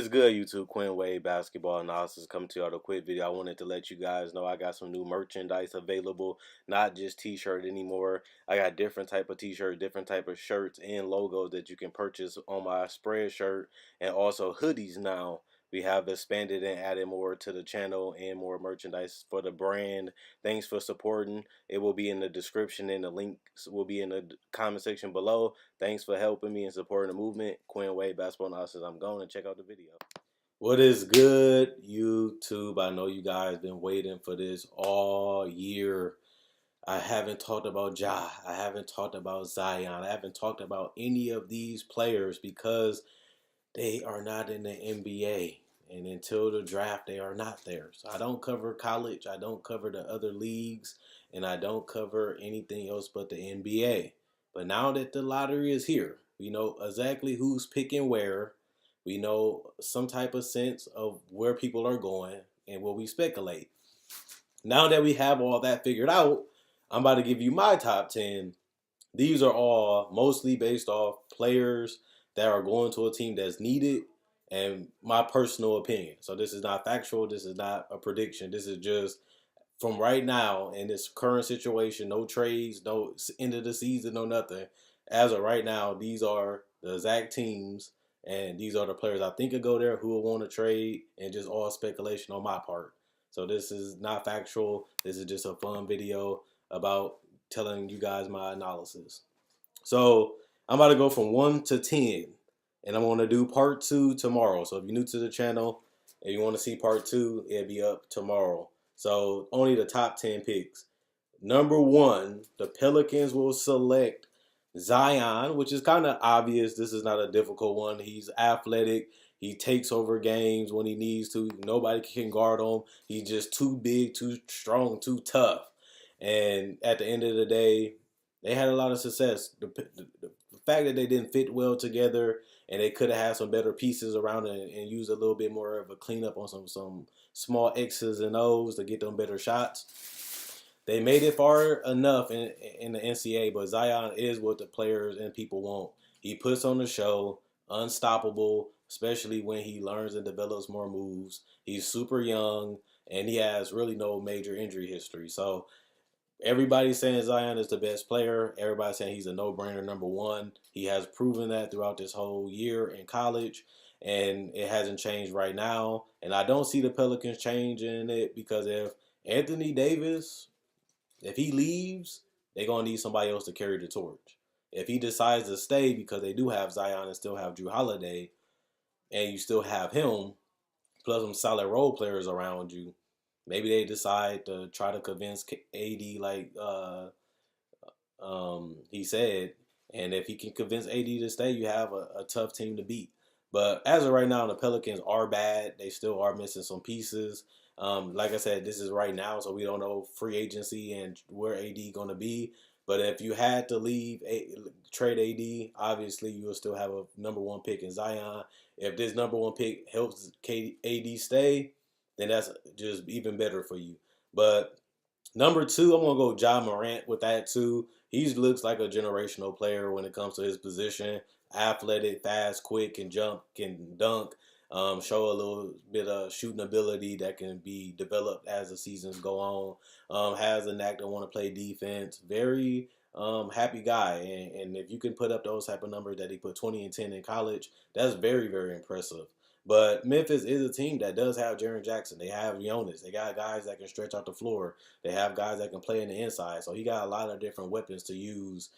is good, YouTube? Quinn Wade Basketball Analysis coming to you with a quick video. I wanted to let you guys know I got some new merchandise available, not just t-shirt anymore. I got different type of t-shirts, different type of shirts and logos that you can purchase on my spread shirt, and also hoodies now. We have expanded and added more to the channel and more merchandise for the brand. Thanks for supporting. It will be in the description and the links will be in the comment section below. Thanks for helping me and supporting the movement. Quinn Wade Basketball Analysis. I'm going to check out the video. What is good, YouTube? I know you guys been waiting for this all year. I haven't talked about Ja. I haven't talked about Zion. I haven't talked about any of these players because they are not in the NBA. And until the draft, they are not there. So I don't cover college. I don't cover the other leagues. And I don't cover anything else but the NBA. But now that the lottery is here, we know exactly who's picking where. We know some type of sense of where people are going and what we speculate. Now that we have all that figured out, I'm about to give you my top 10. These are all mostly based off players that are going to a team that's needed and my personal opinion. So this is not factual. This is not a prediction. This is just from right now in this current situation. No trades, no end of the season, no nothing. As of right now, these are the exact teams and these are the players I think could go there, who will want to trade, and just all speculation on my part. So this is not factual. This is just a fun video about telling you guys my analysis. So I'm about to go from 1 to 10, and I'm going to do part 2 tomorrow. So if you're new to the channel and you want to see part 2, it'll be up tomorrow. So only the top 10 picks. Number 1, the Pelicans will select Zion, which is kind of obvious. This is not a difficult one. He's athletic. He takes over games when he needs to. Nobody can guard him. He's just too big, too strong, too tough. And at the end of the day, they had a lot of success. The fact that they didn't fit well together and they could have had some better pieces around and use a little bit more of a cleanup on some small X's and O's to get them better shots. They made it far enough in the NCAA, but Zion is what the players and people want. He puts on the show, unstoppable, especially when he learns and develops more moves. He's super young, and he has really no major injury history. So everybody's saying Zion is the best player. Everybody's saying he's a no-brainer number 1. He has proven that throughout this whole year in college, and it hasn't changed right now. And I don't see the Pelicans changing it because if Anthony Davis, if he leaves, they're going to need somebody else to carry the torch. If he decides to stay because they do have Zion and still have Drew Holiday, and you still have him, plus some solid role players around you, maybe they decide to try to convince AD like he said. And if he can convince AD to stay, you have a tough team to beat. But as of right now, the Pelicans are bad. They still are missing some pieces. Like I said, this is right now, so we don't know free agency and where AD going to be. But if you had to leave, trade AD, obviously you will still have a number 1 pick in Zion. If this number 1 pick helps AD stay, then that's just even better for you. But number 2, I'm going to go Ja Morant with that too. He looks like a generational player when it comes to his position. Athletic, fast, quick, can jump, can dunk, show a little bit of shooting ability that can be developed as the seasons go on. Has a knack to want to play defense. Very happy guy. And if you can put up those type of numbers that he put 20 and 10 in college, that's very, very impressive. But Memphis is a team that does have Jaren Jackson. They have Jonas. They got guys that can stretch out the floor. They have guys that can play in the inside. So he got a lot of different weapons to use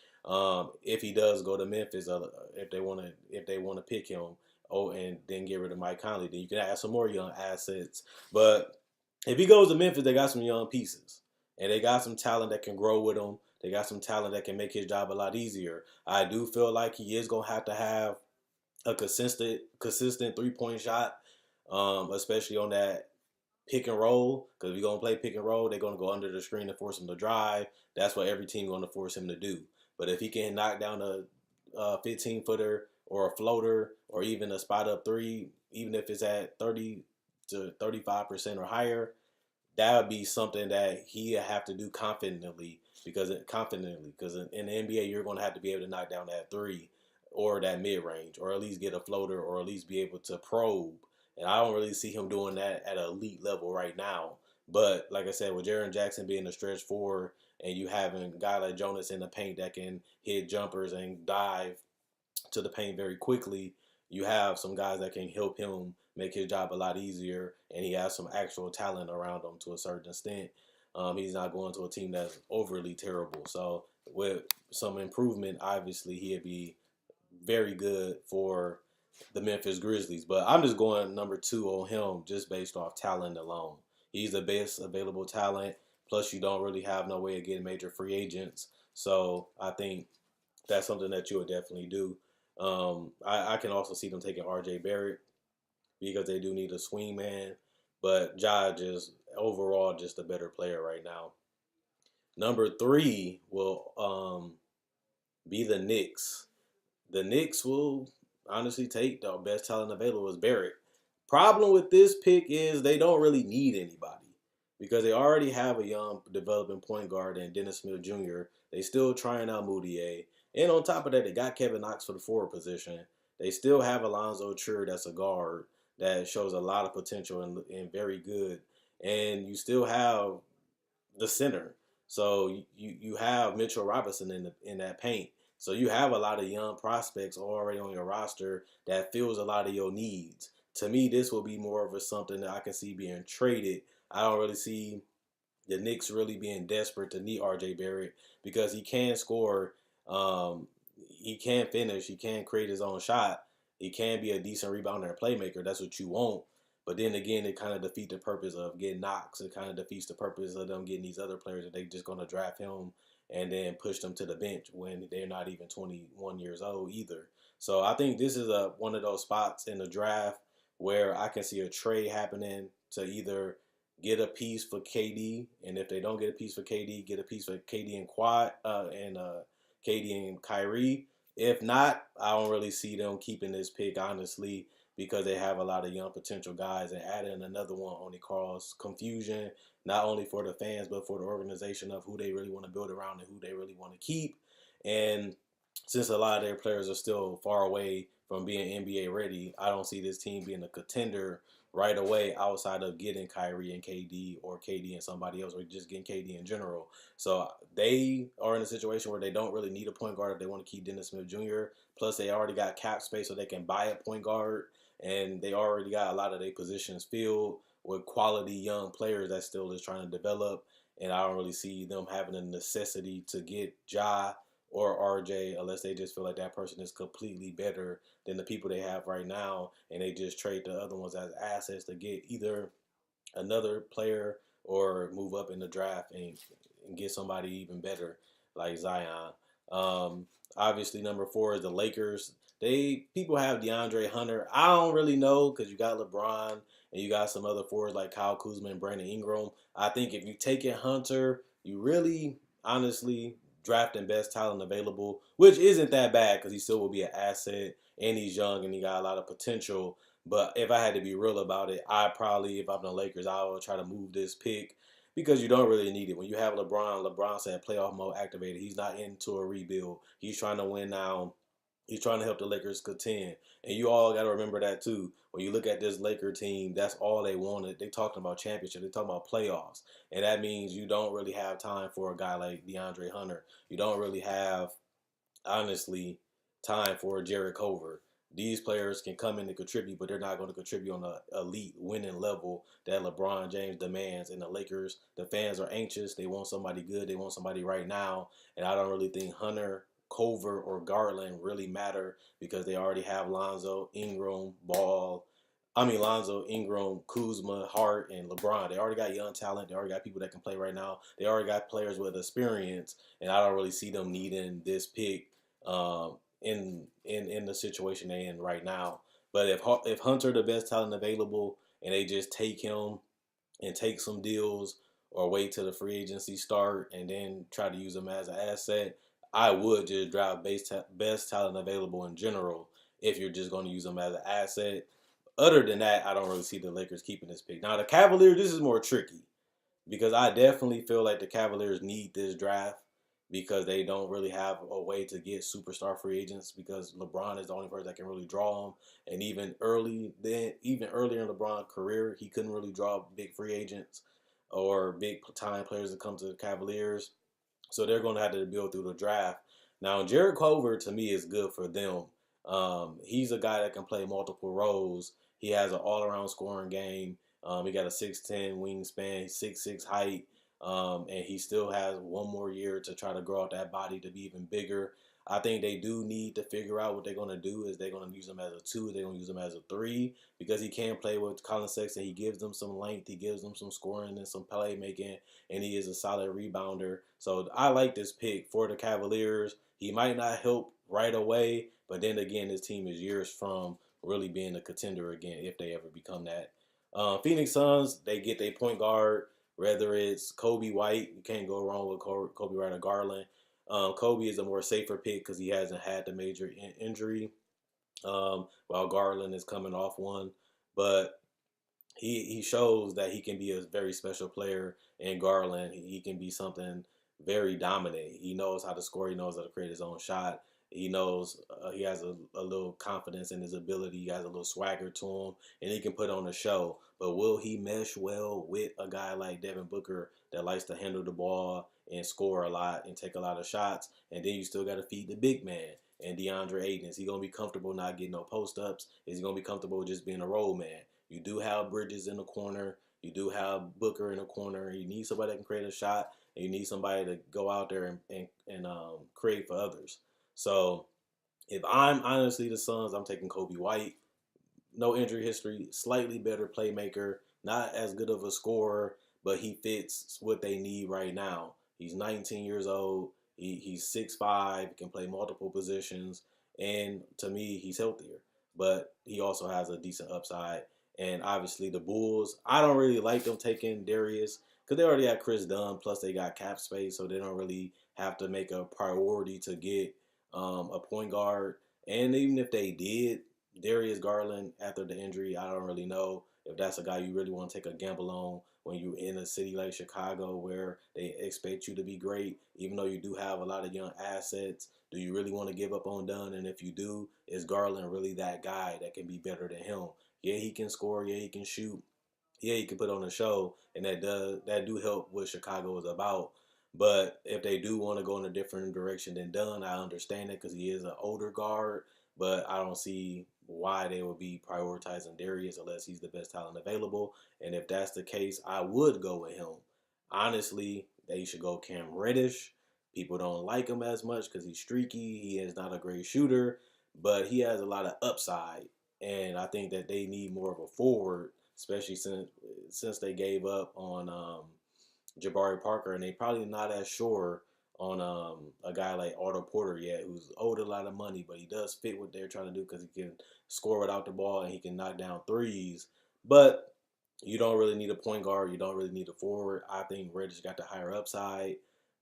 if he does go to Memphis. If they want to pick him, and then get rid of Mike Conley, then you can add some more young assets. But if he goes to Memphis, they got some young pieces, and they got some talent that can grow with him. They got some talent that can make his job a lot easier. I do feel like he is gonna have to have a consistent 3-point shot, especially on that pick and roll. Because if you're going to play pick and roll, they're going to go under the screen and force him to drive. That's what every team going to force him to do. But if he can knock down a 15-footer or a floater or even a spot-up 3, even if it's at 30 to 35% or higher, that would be something that he have to do confidently because in the NBA, you're going to have to be able to knock down that 3 or that mid-range, or at least get a floater, or at least be able to probe and I don't really see him doing that at an elite level right now. But like I said, with Jaren Jackson being a stretch four, and you having a guy like Jonas in the paint that can hit jumpers and dive to the paint very quickly, you have some guys that can help him make his job a lot easier, and he has some actual talent around him to a certain extent. He's not going to a team that's overly terrible. So with some improvement, obviously he'd be very good for the Memphis Grizzlies. But I'm just going number 2 on him just based off talent alone. He's the best available talent. Plus, you don't really have no way of getting major free agents. So I think that's something that you would definitely do. I can also see them taking R.J. Barrett because they do need a swing man. But Ja is overall just a better player right now. Number 3 will be the Knicks. The Knicks will honestly take the best talent available is Barrett. Problem with this pick is they don't really need anybody because they already have a young developing point guard in Dennis Smith Jr. They still trying out Moutier. And on top of that, they got Kevin Knox for the forward position. They still have Alonzo Trier that's a guard that shows a lot of potential and very good. And you still have the center. So you have Mitchell Robinson in that paint. So you have a lot of young prospects already on your roster that fills a lot of your needs. To me, this will be more of a something that I can see being traded. I don't really see the Knicks really being desperate to need RJ Barrett because he can score, he can finish, he can create his own shot, he can be a decent rebounder and playmaker. That's what you want. But then again, it kind of defeats the purpose of getting Knox. It kind of defeats the purpose of them getting these other players that they just going to draft him and then push them to the bench when they're not even 21 years old either. So I think this is one of those spots in the draft where I can see a trade happening to either get a piece for KD, and if they don't get a piece for KD, get a piece for KD and KD and Kyrie. If not, I don't really see them keeping this pick honestly because they have a lot of young potential guys, and adding another one only causes confusion, not only for the fans but for the organization of who they really want to build around and who they really want to keep. And since a lot of their players are still far away from being NBA ready, I don't see this team being a contender right away outside of getting Kyrie and KD or KD and somebody else or just getting KD in general. So they are in a situation where they don't really need a point guard if they want to keep Dennis Smith Jr. Plus they already got cap space so they can buy a point guard, and they already got a lot of their positions filled with quality young players that still is trying to develop. And I don't really see them having a necessity to get Ja or RJ unless they just feel like that person is completely better than the people they have right now, and they just trade the other ones as assets to get either another player or move up in the draft and get somebody even better like Zion. Obviously, number 4 is the Lakers. People have DeAndre Hunter. I don't really know because you got LeBron and you got some other forwards like Kyle Kuzma and Brandon Ingram. I think if you take it Hunter, you really honestly drafting best talent available, which isn't that bad because he still will be an asset and he's young and he got a lot of potential. But if I had to be real about it, I probably, if I'm the Lakers, I would try to move this pick because you don't really need it. When you have LeBron said playoff mode activated. He's not into a rebuild. He's trying to win now. He's trying to help the Lakers contend. And you all got to remember that too. When you look at this Laker team, that's all they wanted. They talking about championship. They talking about playoffs. And that means you don't really have time for a guy like DeAndre Hunter. You don't really have, honestly, time for Jared Cover. These players can come in and contribute, but they're not going to contribute on an elite winning level that LeBron James demands. And the Lakers, the fans are anxious. They want somebody good. They want somebody right now. And I don't really think Hunter, Cover, or Garland really matter because they already have Lonzo, Ingram, Lonzo, Ingram, Kuzma, Hart, and LeBron. They already got young talent. They already got people that can play right now. They already got players with experience, and I don't really see them needing this pick in the situation they're in right now. But if Hunter the best talent available and they just take him and take some deals or wait till the free agency start and then try to use him as an asset, I would just draft best talent available in general if you're just going to use him as an asset. Other than that, I don't really see the Lakers keeping this pick. Now, the Cavaliers, this is more tricky because I definitely feel like the Cavaliers need this draft because they don't really have a way to get superstar free agents because LeBron is the only person that can really draw them. And even earlier in LeBron's career, he couldn't really draw big free agents or big time players to come to the Cavaliers. So they're going to have to build through the draft. Now, Jared Culver to me is good for them. He's a guy that can play multiple roles. He has an all-around scoring game. He got a 6'10" wingspan, 6'6" height, and he still has one more year to try to grow out that body to be even bigger. I think they do need to figure out what they're going to do. Is they're going to use him as a 2? They're going to use him as a 3 because he can play with Colin Sexton. He gives them some length. He gives them some scoring and some playmaking, and he is a solid rebounder. So I like this pick for the Cavaliers. He might not help right away, but then again, this team is years from really being a contender again if they ever become that. Phoenix Suns, they get their point guard, whether it's Kobe White. You can't go wrong with Kobe White or Garland. Kobe is a more safer pick because he hasn't had the major injury, while Garland is coming off one. But he shows that he can be a very special player in Garland. He can be something very dominant. He knows how to score. He knows how to create his own shot. He knows he has a little confidence in his ability. He has a little swagger to him, and he can put on a show. But will he mesh well with a guy like Devin Booker that likes to handle the ball and score a lot and take a lot of shots? And then you still got to feed the big man and DeAndre Ayton. Is he going to be comfortable not getting no post-ups? Is he going to be comfortable just being a role man? You do have Bridges in the corner. You do have Booker in the corner. You need somebody that can create a shot, and you need somebody to go out there and create for others. So if I'm honestly the Suns, I'm taking Kobe White. No injury history, slightly better playmaker, not as good of a scorer, but he fits what they need right now. He's 19 years old. He's 6'5", can play multiple positions, and to me, he's healthier. But he also has a decent upside. And obviously, the Bulls, I don't really like them taking Darius because they already have Chris Dunn, plus they got cap space, so they don't really have to make a priority to get a point guard. And even if they did, Darius Garland, after the injury, I don't really know if that's a guy you really want to take a gamble on when you're in a city like Chicago where they expect you to be great, even though you do have a lot of young assets. Do you really want to give up on Dunn? And if you do, is Garland really that guy that can be better than him? Yeah, he can score. Yeah, he can shoot. Yeah, he can put on a show, and that do help what Chicago is about. But if they do want to go in a different direction than Dunn, I understand it because he is an older guard. But I don't see why they would be prioritizing Darius unless he's the best talent available. And if that's the case, I would go with him. Honestly, they should go Cam Reddish. People don't like him as much because he's streaky. He is not a great shooter, but he has a lot of upside. And I think that they need more of a forward, especially since they gave up on Jabari Parker, and they probably not as sure on a guy like Otto Porter yet, who's owed a lot of money, but he does fit what they're trying to do because he can score without the ball and he can knock down threes. But you don't really need a point guard. You don't really need a forward. I think Reddish got the higher upside.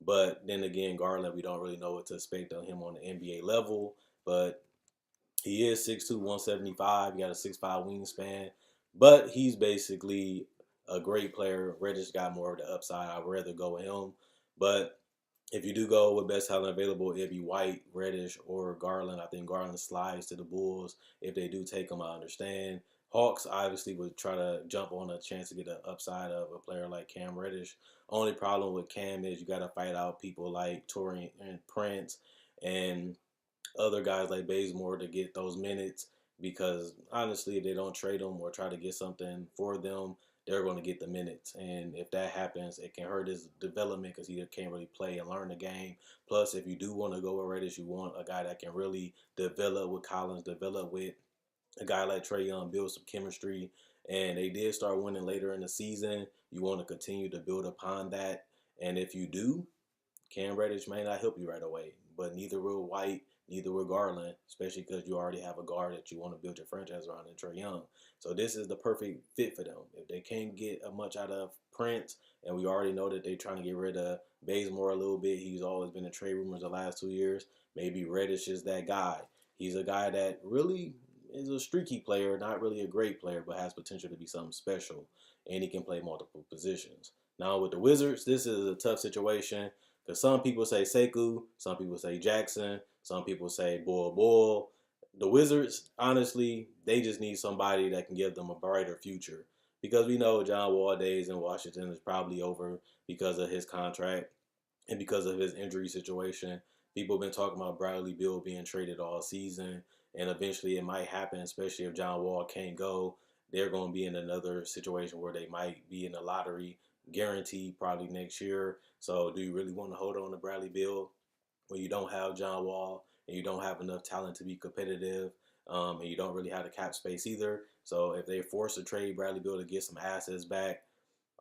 But then again, Garland, we don't really know what to expect of him on the NBA level. But he is 6'2", 175. He got a 6'5" wingspan. But he's basically a great player. Reddish got more of the upside. I'd rather go with him. But if you do go with best talent available, it'd be White, Reddish, or Garland. I think Garland slides to the Bulls. If they do take him, I understand. Hawks obviously would try to jump on a chance to get the upside of a player like Cam Reddish. Only problem with Cam is you got to fight out people like Torian and Prince and other guys like Bazemore to get those minutes because honestly, if they don't trade them or try to get something for them, they're going to get the minutes. And if that happens, it can hurt his development because he can't really play and learn the game. Plus, if you do want to go with Reddish, you want a guy that can really develop with Collins, develop with a guy like Trae Young, build some chemistry. And they did start winning later in the season. You want to continue to build upon that. And if you do, Cam Reddish may not help you right away, but neither will White, neither will Garland, especially because you already have a guard that you want to build your franchise around in Trae Young. So this is the perfect fit for them. If they can't get much out of Prince, and we already know that they're trying to get rid of Bazemore a little bit, he's always been in trade rumors the last 2 years, maybe Reddish is that guy. He's a guy that really is a streaky player, not really a great player, but has potential to be something special, and he can play multiple positions. Now with the Wizards, this is a tough situation. Because some people say Sekou, some people say Jackson, some people say Bol. The Wizards, honestly, they just need somebody that can give them a brighter future. Because we know John Wall days in Washington is probably over because of his contract and because of his injury situation. People have been talking about Bradley Beal being traded all season, and eventually it might happen, especially if John Wall can't go. They're going to be in another situation where they might be in the lottery, guaranteed probably next year. So, do you really want to hold on to Bradley Beal when you don't have John Wall and you don't have enough talent to be competitive, and you don't really have the cap space either? So, if they force to trade Bradley Beal to get some assets back,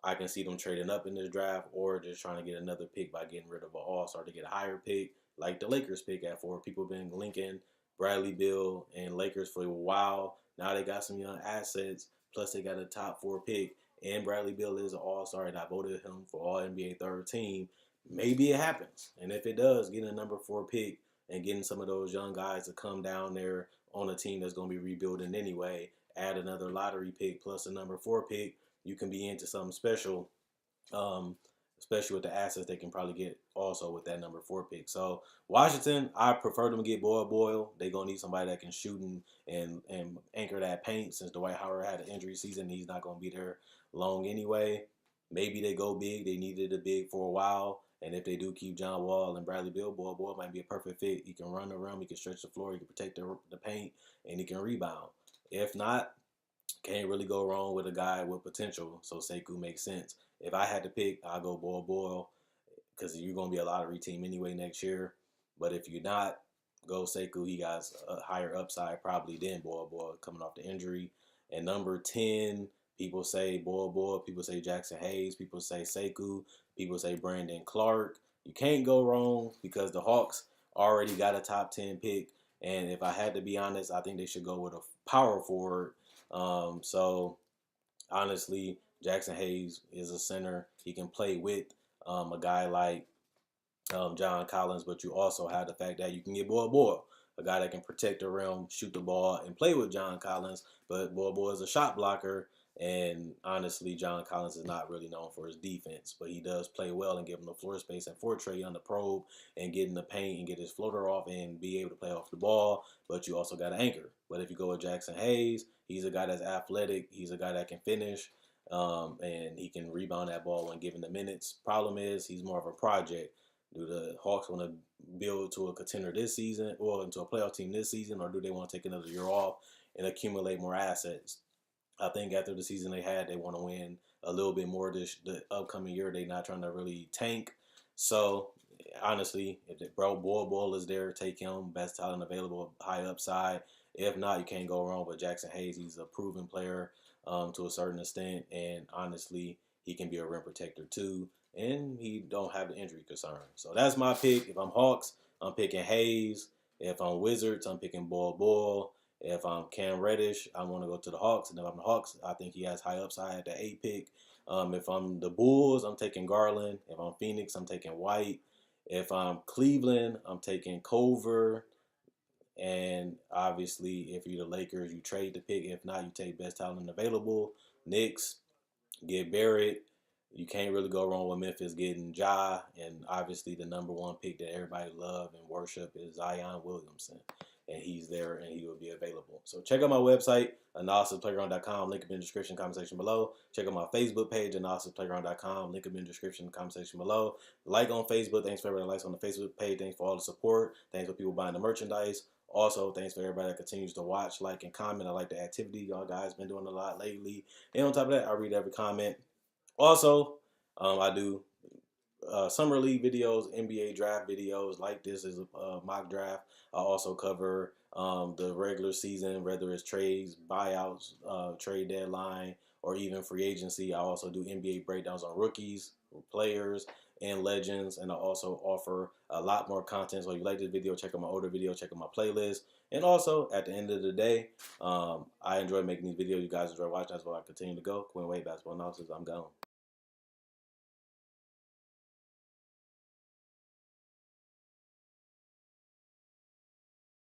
I can see them trading up in this draft or just trying to get another pick by getting rid of an all-star to get a higher pick, like the Lakers pick at 4. People have been linking Bradley Beal and Lakers for a while. Now they got some young assets, plus they got a top 4 pick, and Bradley Beal is an all-star, and I voted him for All-NBA third team. Maybe it happens, and if it does, getting a number 4 pick and getting some of those young guys to come down there on a team that's going to be rebuilding anyway, add another lottery pick plus a number 4 pick, you can be into something special, um, especially with the assets they can probably get also with that number 4 pick. So Washington, I prefer them to get Boyle. They're gonna need somebody that can shoot and anchor that paint since Dwight Howard had an injury season. He's not gonna be there long anyway. Maybe they go big. They needed a big for a while. And if they do keep John Wall and Bradley Beal, Boyle might be a perfect fit. He can run the rim, he can stretch the floor, he can protect the paint, and he can rebound. If not, can't really go wrong with a guy with potential. So Sekou makes sense. If I had to pick, I'll go Boyle because you're going to be a lottery team anyway next year. But if you're not, go Sekou. He got a higher upside probably than Boyle coming off the injury. And number 10, people say Boyle. People say Jackson Hayes. People say Sekou. People say Brandon Clark. You can't go wrong because the Hawks already got a top 10 pick. And if I had to be honest, I think they should go with a power forward. So honestly, Jackson Hayes is a center. He can play with a guy like John Collins, but you also have the fact that you can get Boyle, a guy that can protect the rim, shoot the ball, and play with John Collins. But Boyle is a shot blocker, and honestly, John Collins is not really known for his defense, but he does play well and give him the floor space and for Trae on the probe and get in the paint and get his floater off and be able to play off the ball. But you also got an anchor. But if you go with Jackson Hayes, he's a guy that's athletic. He's a guy that can finish. And he can rebound that ball when given the minutes. Problem is, he's more of a project. Do the Hawks want to build to a contender this season or into a playoff team this season, or do they want to take another year off and accumulate more assets? I think after the season they had, they want to win a little bit more the upcoming year. They're not trying to really tank. So honestly, if the Boyle is there, take him. Best talent available, high upside. If not, you can't go wrong with Jackson Hayes. He's a proven player to a certain extent, and honestly, he can be a rim protector too, and he don't have the injury concern. So that's my pick. If I'm Hawks, I'm picking Hayes. If I'm Wizards, I'm picking Boyle. If I'm Cam Reddish, I want to go to the Hawks. And if I'm the Hawks, I think he has high upside at the 8 pick. If I'm the Bulls, I'm taking Garland. If I'm Phoenix, I'm taking White. If I'm Cleveland, I'm taking Culver. And obviously, if you're the Lakers, you trade the pick. If not, you take best talent available. Knicks, get Barrett. You can't really go wrong with Memphis getting Ja. And obviously, the number 1 pick that everybody love and worship is Zion Williamson. And he's there and he will be available. So check out my website, analysisplayground.com. Link in the description, comment section below. Check out my Facebook page, analysisplayground.com. Link in the description, comment section below. Like on Facebook. Thanks for everybody that likes on the Facebook page. Thanks for all the support. Thanks for people buying the merchandise. Also, thanks for everybody that continues to watch, like, and comment. I like the activity y'all guys been doing a lot lately. And on top of that, I read every comment. Also, I do summer league videos, NBA draft videos. Like this is a mock draft. I also cover the regular season, whether it's trades, buyouts, trade deadline, or even free agency. I also do NBA breakdowns on rookies, players, and legends. And I also offer a lot more content. So if you like this video, check out my older video, check out my playlist. And also, at the end of the day, I enjoy making these videos. You guys enjoy watching. That's why I continue to go. Quinn Wade, basketball analysis. I'm gone.